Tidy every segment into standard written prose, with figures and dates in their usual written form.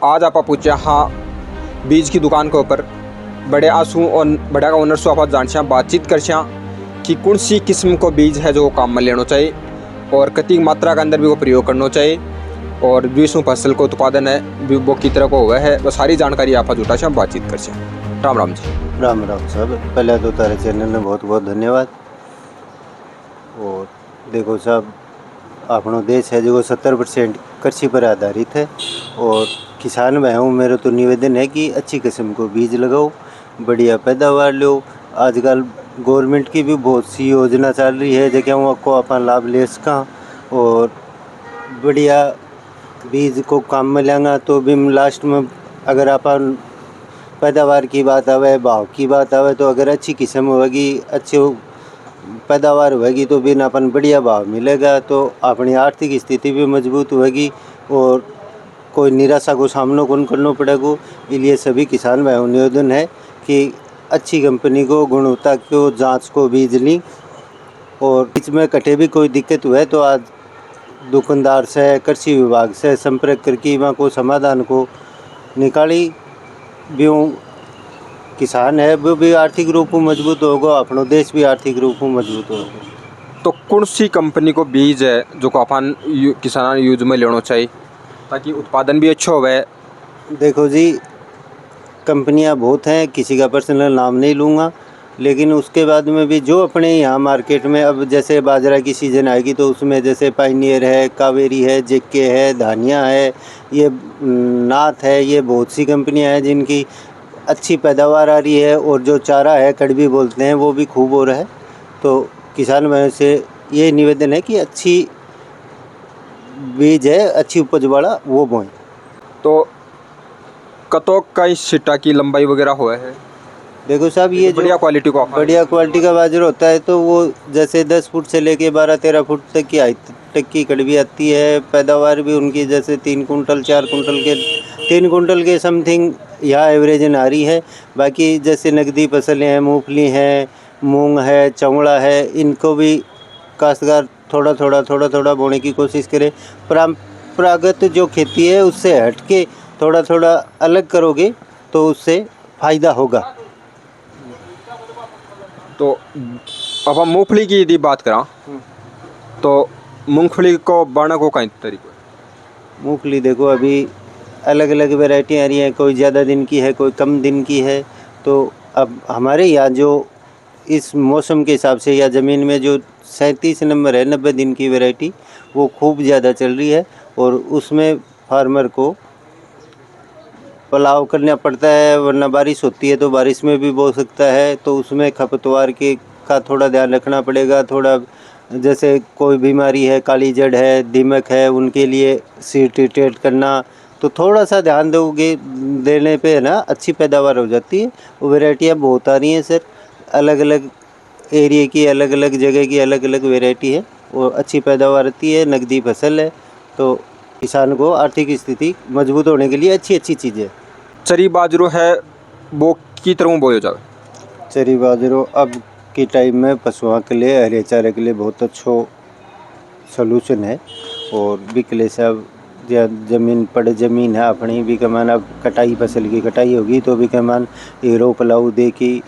आज आप पूछे हाँ बीज की दुकान के ऊपर बड़े आंसू और बड़ा का ओनर से आप जान बातचीत कर कि कौन सी किस्म को बीज है जो काम में लेना चाहिए और कितनी मात्रा के अंदर भी वो प्रयोग करना चाहिए और जो फसल को उत्पादन है वो की तरह को हुआ है वो सारी जानकारी आप जुटा से हम बातचीत कर। राम राम जी। राम राम साहब, पहले तो तारे चैनल में बहुत बहुत धन्यवाद। और देखो साहब, अपनो देश है जो 70% कृषि पर आधारित है और किसान भाई हूँ, मेरा तो निवेदन है कि अच्छी किस्म को बीज लगाओ, बढ़िया पैदावार लो। आजकल गवर्नमेंट की भी बहुत सी योजना चल रही है जो वो आपको अपन लाभ ले सका और बढ़िया बीज को काम में लेंगा तो भी लास्ट में अगर अपन पैदावार की बात आवे, भाव की बात आवे, तो अगर अच्छी किस्म होगी, अच्छी पैदावार होगी तो भी अपन बढ़िया भाव मिलेगा, तो अपनी आर्थिक स्थिति भी मजबूत होगी और कोई निराशा को सामना कौन करना पड़ेगा। इसलिए सभी किसान भाइयों निवेदन है कि अच्छी कंपनी को, गुणवत्ता को, जांच को बीज ली और इसमें कटे भी कोई दिक्कत हुए तो आज दुकानदार से, कृषि विभाग से संपर्क करके वहाँ को समाधान को निकाली। भी किसान है वो भी आर्थिक रूप में मजबूत होगा, अपना देश भी आर्थिक रूप में मजबूत होगा। तो कौन सी कंपनी को बीज है जो को अपन किसान यूज में लेना चाहिए ताकि उत्पादन भी अच्छा होवे? देखो जी, कंपनियां बहुत हैं, किसी का पर्सनल नाम नहीं लूँगा, लेकिन उसके बाद में भी जो अपने यहाँ मार्केट में अब जैसे बाजरा की सीज़न आएगी तो उसमें जैसे पायनियर है, कावेरी है, जेके है, धानिया है, ये नाथ है, ये बहुत सी कंपनियां हैं जिनकी अच्छी पैदावार आ रही है और जो चारा है कड़वी बोलते हैं वो भी खूब हो रहा है। तो किसान भाइयों से ये निवेदन है कि अच्छी बीज है, अच्छी उपज वाला वो बोएं। तो कतों का इस सिट्टा की लंबाई वगैरह हुआ है? देखो साहब, ये बढ़िया क्वालिटी को बढ़िया क्वालिटी का बाजरा होता है तो वो जैसे 10 फुट से लेके 12-13 फुट तक की हाइट तक की कड़वी आती है। पैदावार भी उनकी जैसे 3 कुंटल 4 कुंटल के 3 कुंटल के समथिंग यहाँ एवरेज आ रही है। बाकी जैसे नकदी फसलें हैं, मूंगफली है, मूंग है, चवड़ा है, इनको भी काश्तकार थोड़ा थोड़ा बोने की कोशिश करे। परंपरागत जो खेती है उससे हट के थोड़ा थोड़ा अलग करोगे तो उससे फ़ायदा होगा। तो अब हम मूंगफली की यदि बात करा तो मूंगफली को बढ़ने को कई तरीका? मूंगफली देखो अभी अलग अलग वैरायटी आ रही है, कोई ज़्यादा दिन की है, कोई कम दिन की है। तो अब हमारे यहाँ जो इस मौसम के हिसाब से या ज़मीन में जो 37 नंबर है 90 दिन की वैरायटी, वो खूब ज़्यादा चल रही है और उसमें फार्मर को पलाव करना पड़ता है, वरना बारिश होती है तो बारिश में भी बो सकता है। तो उसमें खरपतवार के का थोड़ा ध्यान रखना पड़ेगा। थोड़ा जैसे कोई बीमारी है, काली जड़ है, दीमक है, उनके लिए सीड ट्रीटेड करना, तो थोड़ा सा ध्यान दोगे देने पे ना अच्छी पैदावार हो जाती है। वो वैरायटियाँ बहुत आ रही हैं सर, अलग अलग एरिया की, अलग अलग जगह की अलग अलग वैरायटी है, वो अच्छी पैदावार आती है, नकदी फसल है। तो किसान को आर्थिक स्थिति मजबूत होने के लिए अच्छी अच्छी चीज़ें। चरी बाजरो है वो की तरह बोया जाए? चरी बाजरो अब के टाइम में पशुओं के लिए, हरे चारे के लिए बहुत अच्छा सलूशन है। और बिकले सब ज़मीन पड़े ज़मीन है अपनी भी कमान, अब कटाई फसल की कटाई होगी तो भी कमान हीरो पलाऊ दे की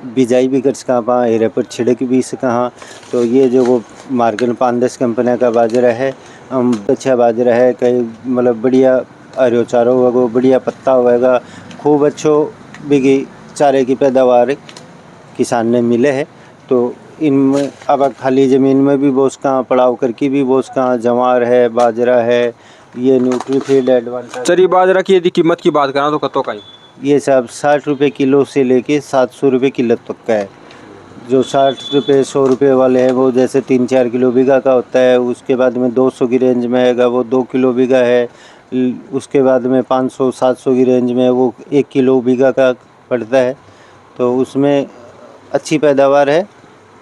बिजाई भी कर सका, वहाँ हीरे पर छिड़क भी सका। तो ये जो वो मार्गन 5-10 कंपनियों का बाजरा है, अच्छा बाजरा है, कई मतलब बढ़िया हरो चारो होगा, बढ़िया पत्ता होगा, खूब अच्छो बिगी चारे की पैदावार किसान ने मिले है। तो इनमें अब खाली ज़मीन में भी बोस कहाँ पड़ाव करके भी बोस कहाँ जवार है, बाजरा है, ये न्यूट्रीफील्ड एडवांटेज। चरी बाजरा की यदि कीमत की बात करा तो कतों का? ये सब 60 रुपये किलो से लेके 700 रुपये किलो तक का है। जो 60 रुपये 100 रुपये वाले हैं वो जैसे 3-4 किलो बीघा का होता है। उसके बाद में 200 की रेंज में आएगा वो 2 किलो बीघा है। उसके बाद में 500-700 की रेंज में वो 1 किलो बीघा का पड़ता है। तो उसमें अच्छी पैदावार है।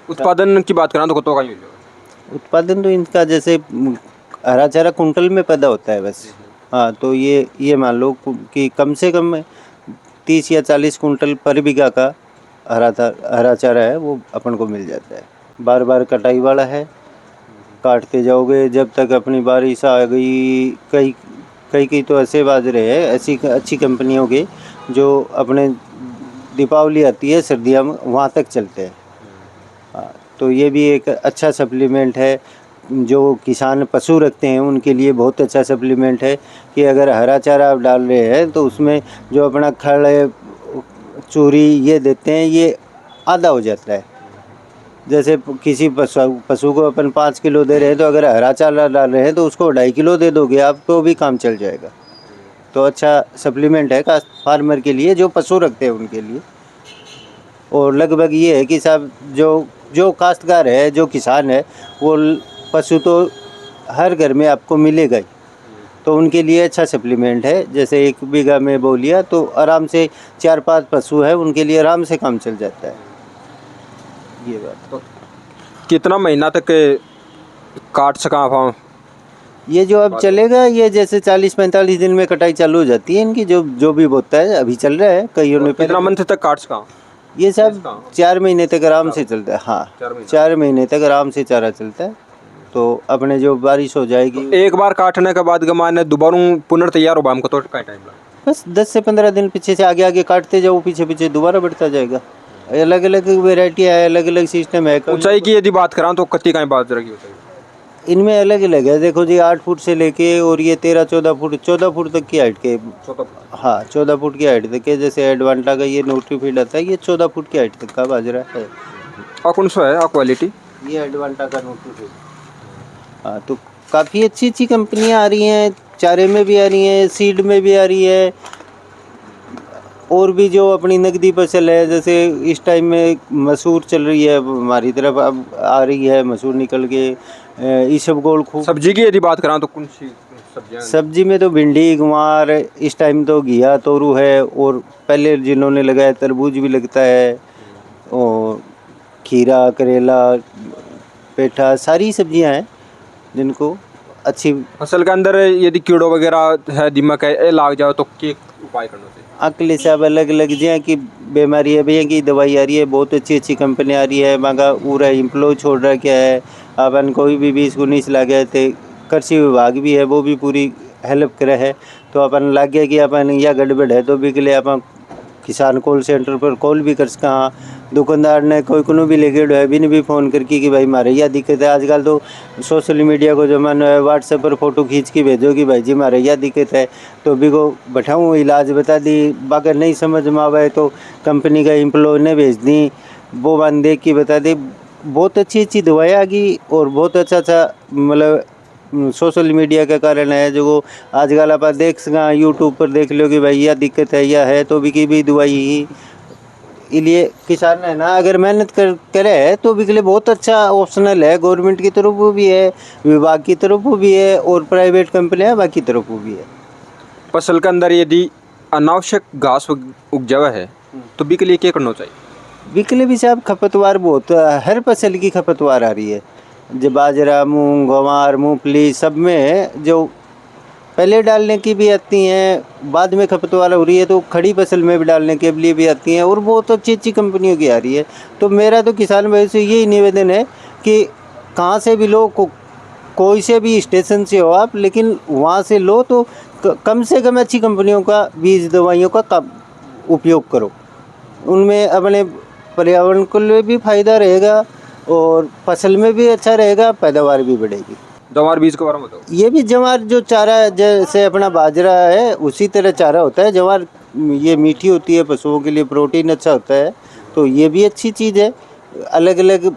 उत्पादन की बात करा तो कतों का? उत्पादन तो इनका जैसे हरा चारा कुंटल में पैदा होता है बस। हाँ, तो ये मान लो कि कम से कम 30 या 40 कुंटल पर बीघा का हरा चारा है वो अपन को मिल जाता है। बार बार कटाई वाला है, काटते जाओगे जब तक अपनी बारिश आ गई। कई तो ऐसे बाजरे हैं, ऐसी अच्छी कंपनियों के जो अपने दीपावली आती है सर्दियों में वहाँ तक चलते हैं। हाँ, तो ये भी एक अच्छा सप्लीमेंट है। जो किसान पशु रखते हैं उनके लिए बहुत अच्छा सप्लीमेंट है कि अगर हरा चारा आप डाल रहे हैं तो उसमें जो अपना खड़ है, चूरी ये देते हैं, ये आधा हो जाता है। जैसे किसी पशु को अपन 5 किलो दे रहे हैं तो अगर हरा चारा डाल रहे हैं तो उसको 2.5 किलो दे दोगे आप तो भी काम चल जाएगा। तो अच्छा सप्लीमेंट है कास्ट फार्मर के लिए जो पशु रखते हैं उनके लिए। और लगभग ये है कि साहब जो काश्तकार है, जो किसान है, वो पशु तो हर घर में आपको मिलेगा ही, तो उनके लिए अच्छा सप्लीमेंट है। जैसे 1 बीघा में बो लिया तो आराम से 4-5 पशु है, उनके लिए आराम से काम चल जाता है। ये बात तो कितना महीना तक काट सका आप? ये जो अब चलेगा, ये जैसे 40-45 दिन में कटाई चालू हो जाती है इनकी, जो भी बोता है अभी चल रहा है। कईयों ने कितना मंथ तक काट सका? ये सब 4 महीने तक आराम से चलता है। हाँ, 4 महीने तक आराम से चारा चलता है। तो अपने जो बारिश हो जाएगी तो एक बार काटने के बाद माने दोबारा पुनर्तैयार होगा हमको तो क्या टाइम लगेगा? बस 10 से 15 दिन पीछे से आगे काटते जाओ, पीछे दोबारा बढ़ता जाएगा। अलग अलग वेराइटी है, अलग अलग सिस्टम है। ऊंचाई की यदि बात करा तो कत्ती का बात रखी ऊंचाई इनमें अलग अलग है। देखो जी 8 फुट से लेके और ये 14 फुट तक की हाइट के। हाँ, 14 फुट की हाइट तक के। जैसे एडवांटा का ये न्यूट्रीफील्ड आता है, ये 14 फुट की हाइट तक का बाजरा है। कौन सा है क्वालिटी? ये एडवांटा का न्यूट्रीफील्ड। हाँ, तो काफ़ी अच्छी कंपनियाँ आ रही हैं, चारे में भी आ रही हैं, सीड में भी आ रही है। और भी जो अपनी नकदी फसल है, जैसे इस टाइम में मसूर चल रही है, हमारी तरफ अब आ रही है मसूर निकल के। ईसबगोल खूब। सब्जी की यदि बात करा तो कौन सी सब्जियां? सब्जी में तो भिंडी, गुआर, इस टाइम तो घिया, तोरू है। और पहले जिन्होंने लगाया तरबूज भी लगता है, और खीरा, करेला, पेठा, सारी सब्जियां हैं जिनको अच्छी। फसल के अंदर यदि कीड़ों वगैरह है, दीमक है, ये लाग जाओ तो क्या उपाय करना चाहिए? अगले साहब अलग अलग जिया की बीमारी है, भैया की दवाई आ रही है, बहुत अच्छी कंपनी आ रही है। मांगा पूरा इम्प्लॉय छोड़ रहा क्या है। अपन कोई भी 20-19 लागे थे, कृषि विभाग भी है, वो भी पूरी हेल्प करे है। तो अपन लग गया कि अपन या गड़बड़ है तो भी के लिए अपन किसान कॉल सेंटर पर कॉल भी कर सका। दुकानदार ने को भी लेके है भी नहीं भी फ़ोन करके कि भाई मारे यह दिक्कत है। आजकल तो सोशल मीडिया को जमाना है, व्हाट्सएप पर फ़ोटो खींच के भेजो कि भाई जी मारे यह दिक्कत है, तो भी को बैठाऊँ इलाज बता दी। अगर नहीं समझ में आवे तो कंपनी का एम्प्लॉय ने भेज दी, वो बन देख के बता दे। बहुत अच्छी दवाएँ आ गई और बहुत अच्छा मतलब सोशल मीडिया के कारण है। जो आजकल आप देख सका यूट्यूब पर देख लो कि भाई यह दिक्कत है, यह है, तो भी की दवाई ही। इसलिए किसान है ना, अगर मेहनत करे तो भी के लिए बहुत अच्छा ऑप्शनल है। गवर्नमेंट की तरफ वो भी है, विभाग की तरफ वो भी है, और प्राइवेट कंपनियां बाकी तरफ वो भी है। फसल के अंदर यदि अनावश्यक घास उग जावा है तो बी के लिए क्या करना चाहिए? बिकले भी साहब खपतवार बहुत, हर फसल की खपतवार आ रही है। जो बाजरा, मूंग, गंवार, मूंगफली, सब में जो पहले डालने की भी आती हैं, बाद में खपतवार हो रही है, तो खड़ी फसल में भी डालने के लिए भी आती हैं, और बहुत अच्छी कंपनियों की आ रही है। तो मेरा तो किसान भाई से यही निवेदन है कि कहाँ से भी लो, कोई से भी स्टेशन से हो आप, लेकिन वहाँ से लो तो कम से कम अच्छी कंपनियों का बीज, दवाइयों का उपयोग करो। उनमें अपने पर्यावरण को लिए भी फायदा रहेगा और फसल में भी अच्छा रहेगा, पैदावार भी बढ़ेगी। जवार बीज के बारे में बताओ। ये भी जवार जो चारा, जैसे अपना बाजरा है उसी तरह चारा होता है जवार। ये मीठी होती है, पशुओं के लिए प्रोटीन अच्छा होता है, तो ये भी अच्छी चीज़ है। अलग अलग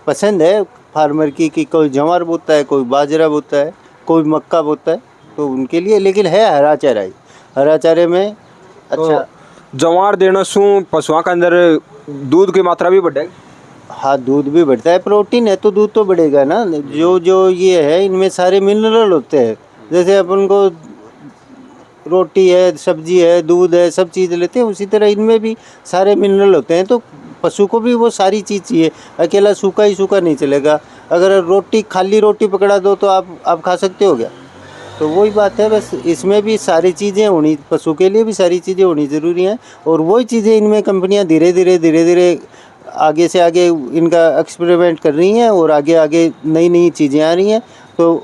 पसंद है फार्मर की कि कोई जवार बोता है, कोई बाजरा बोता है, कोई मक्का बोता है, तो उनके लिए। लेकिन है हरा चारा ही, हरा चारे में अच्छा। जवार देने से पशुओं के अंदर दूध की मात्रा भी बढ़ेगी? हाँ, दूध भी बढ़ता है, प्रोटीन है तो दूध तो बढ़ेगा ना। जो ये है, इनमें सारे मिनरल होते हैं। जैसे अपन को रोटी है, सब्जी है, दूध है, सब चीज़ लेते हैं, उसी तरह इनमें भी सारे मिनरल होते हैं। तो पशु को भी वो सारी चीज़ चाहिए, अकेला सूखा ही सूखा नहीं चलेगा। अगर खाली रोटी पकड़ा दो तो आप खा सकते हो क्या? तो वही बात है, बस इसमें भी सारी चीज़ें होनी, पशु के लिए भी सारी चीज़ें होनी ज़रूरी हैं। और वही चीज़ें इनमें कंपनियां धीरे धीरे आगे से आगे इनका एक्सपेरिमेंट कर रही हैं, और आगे नई चीज़ें आ रही हैं। तो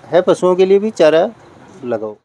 है पशुओं के लिए भी चारा लगाओ।